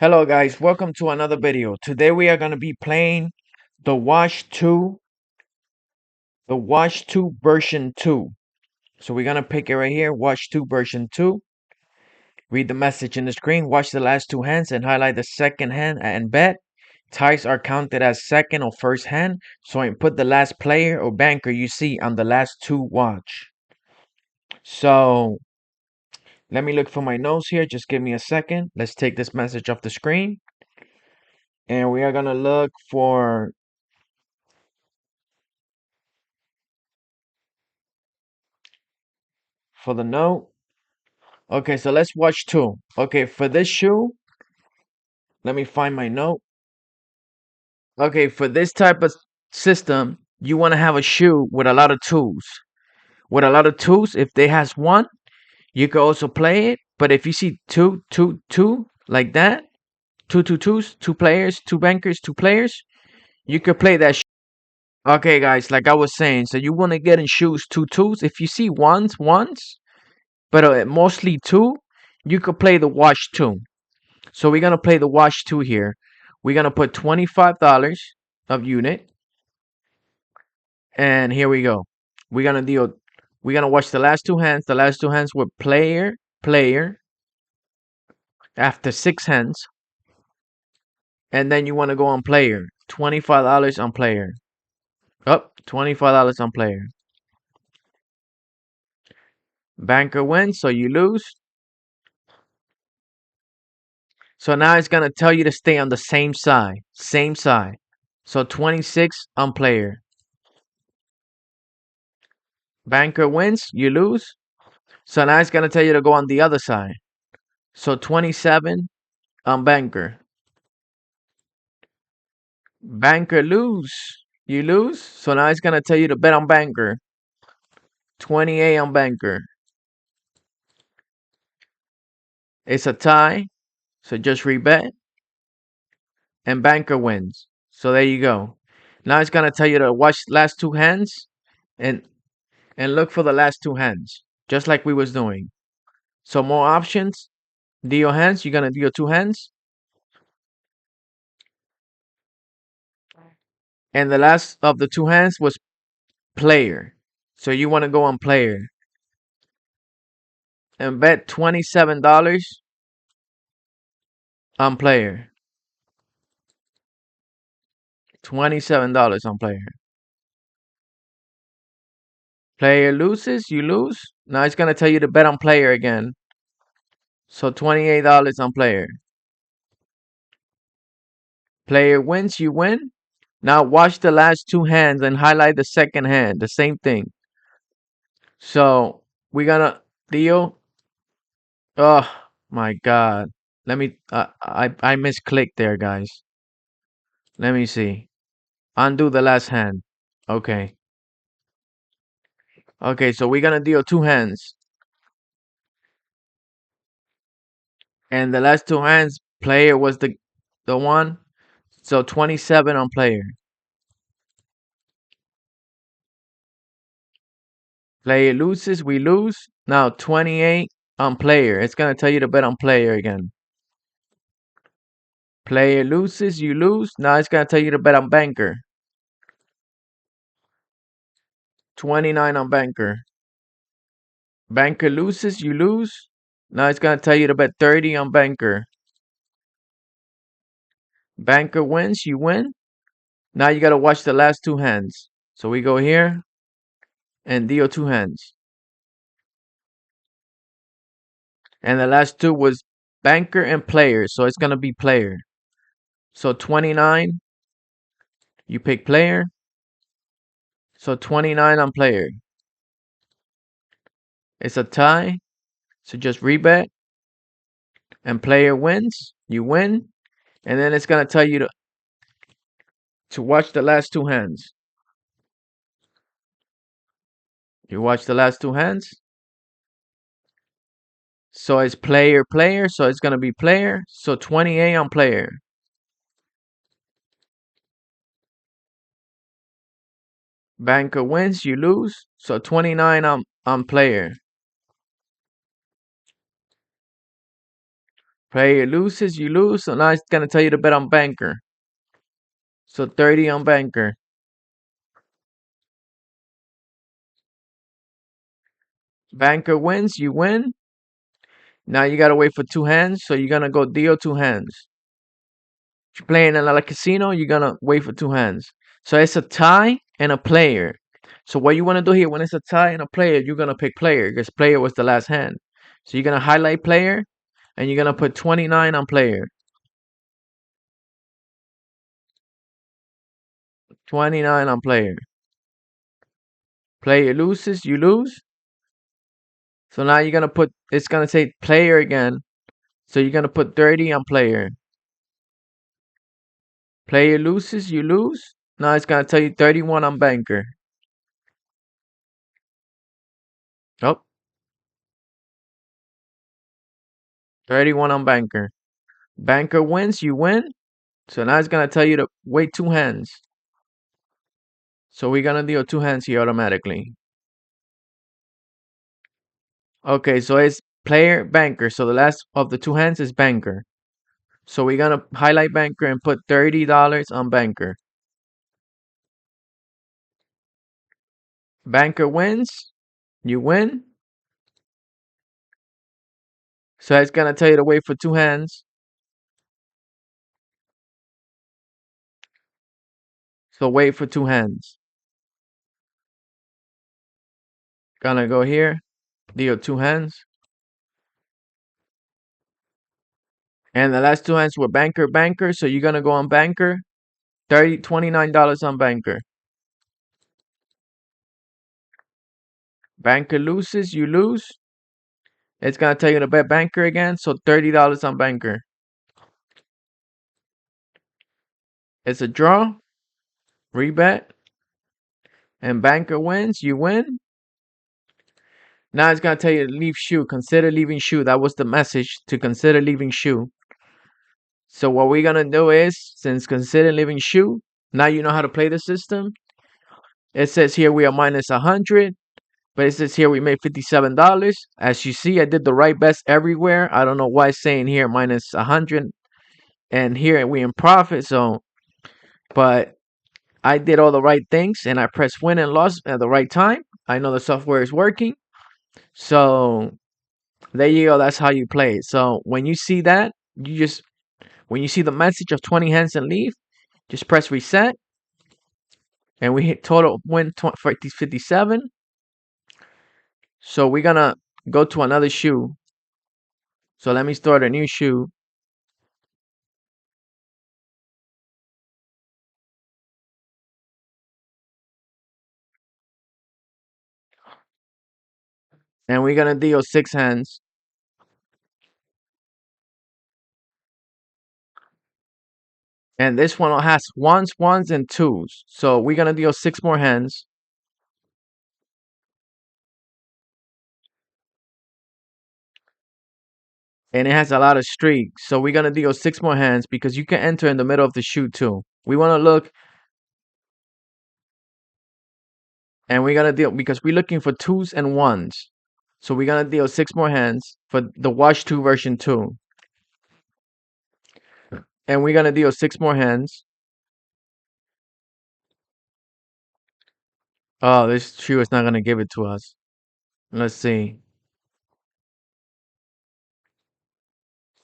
Hello guys, welcome to another video. Today we are going to be playing the Wash 2, the Wash 2 version 2. So we're going to pick it right here, Wash 2 version 2. Read the message in the screen, watch the last two hands and highlight the second hand and bet. Ties are counted as second or first hand, so input the last player or banker you see on the last two watch. So let me look for my notes here, just give me a second. Let's take this message off the screen. And we are going to look for the note. Okay, so let's watch two. Okay, for this shoe, let me find my note. Okay, for this type of system, you want to have a shoe with a lot of twos. With a lot of twos, if they has one, you can also play it. But if you see two, two, two, like that, two, two, twos, two players, two bankers, two players, you could play that. Okay, guys, like I was saying, so you want to get in shoes two twos. If you see ones, but mostly two, you could play the wash two. So we're gonna play the wash two here. We're gonna put $25 of unit, and here we go. We're gonna deal. We're gonna watch the last two hands. The last two hands were player, player. After six hands, and then you want to go on player. $25 on player. Up, $25 on player. Banker wins, so you lose. So now it's gonna tell you to stay on the same side. Same side. So 26 on player. Banker wins, you lose. So now it's going to tell you to go on the other side. So 27 on banker. Banker lose. You lose. So now it's going to tell you to bet on banker. 28 on banker. It's a tie. So just rebet. And banker wins. So there you go. Now it's going to tell you to watch last two hands and look for the last two hands. Just like we was doing. So more options. Deal hands. You're going to deal two hands. And the last of the two hands was player. So you want to go on player and bet $27 on player. $27 on player. Player loses, you lose. Now it's gonna tell you to bet on player again. So $28 on player. Player wins, you win. Now watch the last two hands and highlight the second hand. The same thing. So we're gonna deal. Oh my god. Let me I misclicked there, guys. Let me see. Undo the last hand. Okay. Okay, so we're gonna deal two hands. And the last two hands, player was the one. So 27 on player. Player loses, we lose. Now 28 on player. It's gonna tell you to bet on player again. Player loses, you lose. Now it's gonna tell you to bet on banker. 29 on banker. Banker loses, you lose. Now it's gonna tell you to bet 30 on banker. Banker wins, you win. Now you gotta watch the last two hands. So we go here and deal two hands. And the last two was banker and player. So it's gonna be player. So 29, you pick player. So 29 on player. It's a tie. So just rebet. And player wins. You win. And then it's gonna tell you to watch the last two hands. You watch the last two hands. So it's player, player. So it's gonna be player. So 28 on player. Banker wins, you lose. So 29 on player. Player loses, you lose. So now it's gonna tell you to bet on banker. So 30 on banker. Banker wins, you win. Now you gotta wait for two hands. So you're gonna go deal two hands. If you're playing in a casino, you're gonna wait for two hands. So it's a tie and a player. So what you wanna do here when it's a tie and a player, you're gonna pick player because player was the last hand. So you're gonna highlight player and you're gonna put 29 on player. 29 on player. Player loses, you lose. So now you're gonna put it's gonna say player again. So you're gonna put 30 on player. Player loses, you lose. Now it's gonna tell you 31 on banker. Oh, 31 on banker. Banker wins, you win. So now it's gonna tell you to wait two hands. So we're gonna deal two hands here automatically. Okay, so it's player banker. So the last of the two hands is banker. So we're gonna highlight banker and put $30 on banker. Banker wins, you win. So it's gonna tell you to wait for two hands. So wait for two hands. Gonna go here, deal two hands. And the last two hands were banker, banker. So you're gonna go on banker. $29 on banker. Banker loses, you lose. It's gonna tell you to bet banker again. So $30 on banker. It's a draw. Rebet. And banker wins, you win. Now it's gonna tell you to leave shoe. Consider leaving shoe. That was the message to consider leaving shoe. So what we're gonna do is, since consider leaving shoe, now you know how to play the system. It says here we are minus 100, but it says here we made $57. As you see, I did the right bets everywhere. I don't know why it's saying here minus 100, and here we in profit. So, but I did all the right things, and I pressed win and loss at the right time. I know the software is working. So there you go. That's how you play it. So when you see that, when you see the message of 20 hands and leave, just press reset, and we hit total win 57. So we're gonna go to another shoe. So let me start a new shoe. And we're gonna deal six hands. And this one has ones, and twos. So we're gonna deal six more hands. And it has a lot of streaks. So we're gonna deal six more hands because you can enter in the middle of the shoe too. We wanna look, and we're gonna deal because we're looking for twos and ones. So we're gonna deal six more hands for the wash two version 2. And we're gonna deal six more hands. Oh, this shoe is not gonna give it to us. Let's see.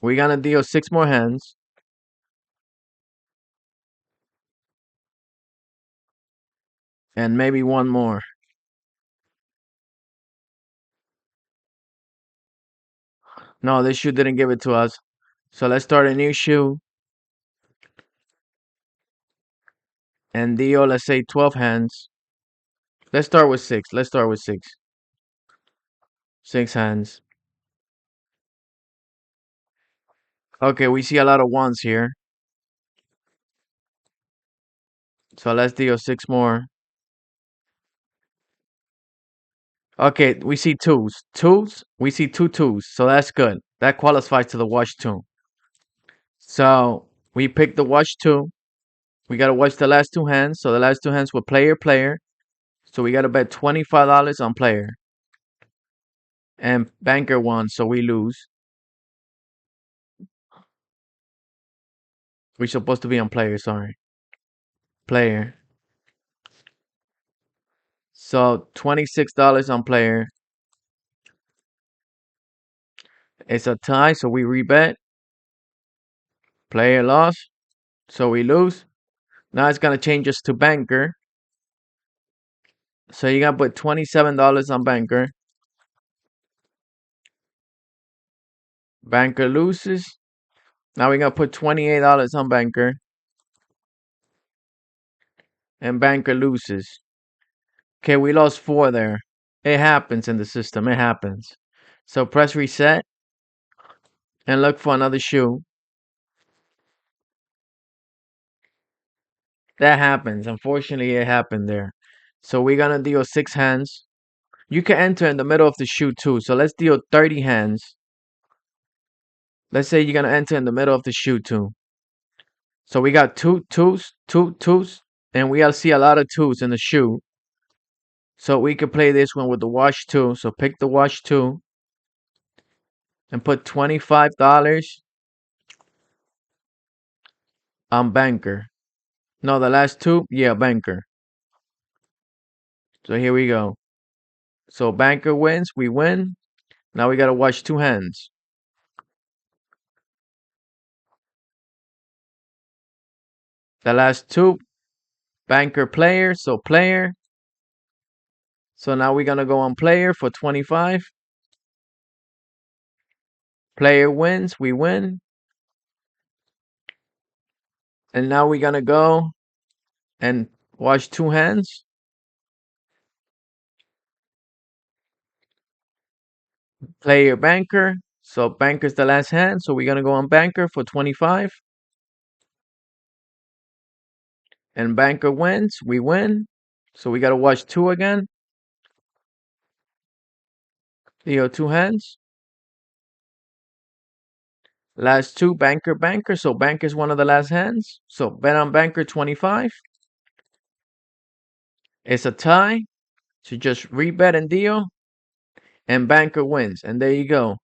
We're gonna deal six more hands. And maybe one more. No, this shoe didn't give it to us. So let's start a new shoe and deal, let's say 12 hands. Let's start with six. Let's start with six. Six hands. Okay, we see a lot of ones here. So let's deal six more. Okay, we see twos. Twos, we see two twos. So that's good. That qualifies to the wash two. So we picked the wash two. We got to watch the last two hands. So the last two hands were player, player. So we got to bet $25 on player. And banker won, so we lose. We're supposed to be on player, sorry. Player. So $26 on player. It's a tie, so we rebet. Player lost, so we lose. Now it's gonna change us to banker. So you gotta put $27 on banker. Banker loses. Now we're gonna put $28 on banker. And banker loses. Okay, we lost 4 there. It happens in the system. It happens. So press reset and look for another shoe. That happens. Unfortunately, it happened there. So we're gonna deal 6 hands. You can enter in the middle of the shoe too. So let's deal 30 hands. Let's say you're gonna enter in the middle of the shoe too. So we got two twos, and we gotta see a lot of twos in the shoe. So we could play this one with the wash 2. So pick the wash 2 and put $25 on banker. No, the last 2, yeah, banker. So here we go. So banker wins, we win. Now we gotta wash 2 hands. The last 2, banker player, so player. So now we're gonna go on player for 25. Player wins, we win. And now we're gonna go and wash 2 hands. Player banker. So banker's the last hand. So we're gonna go on banker for 25. And banker wins, we win. So we gotta wash 2 again. Deal 2 hands. Last 2, banker, banker. So banker's one of the last hands. So bet on banker 25. It's a tie. So just rebet and deal. And banker wins. And there you go.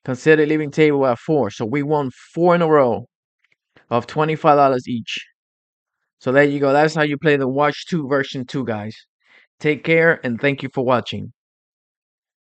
Consider leaving table at 4. So we won 4 in a row of $25 each. So there you go. That's how you play the Watch 2 version 2, guys. Take care and thank you for watching.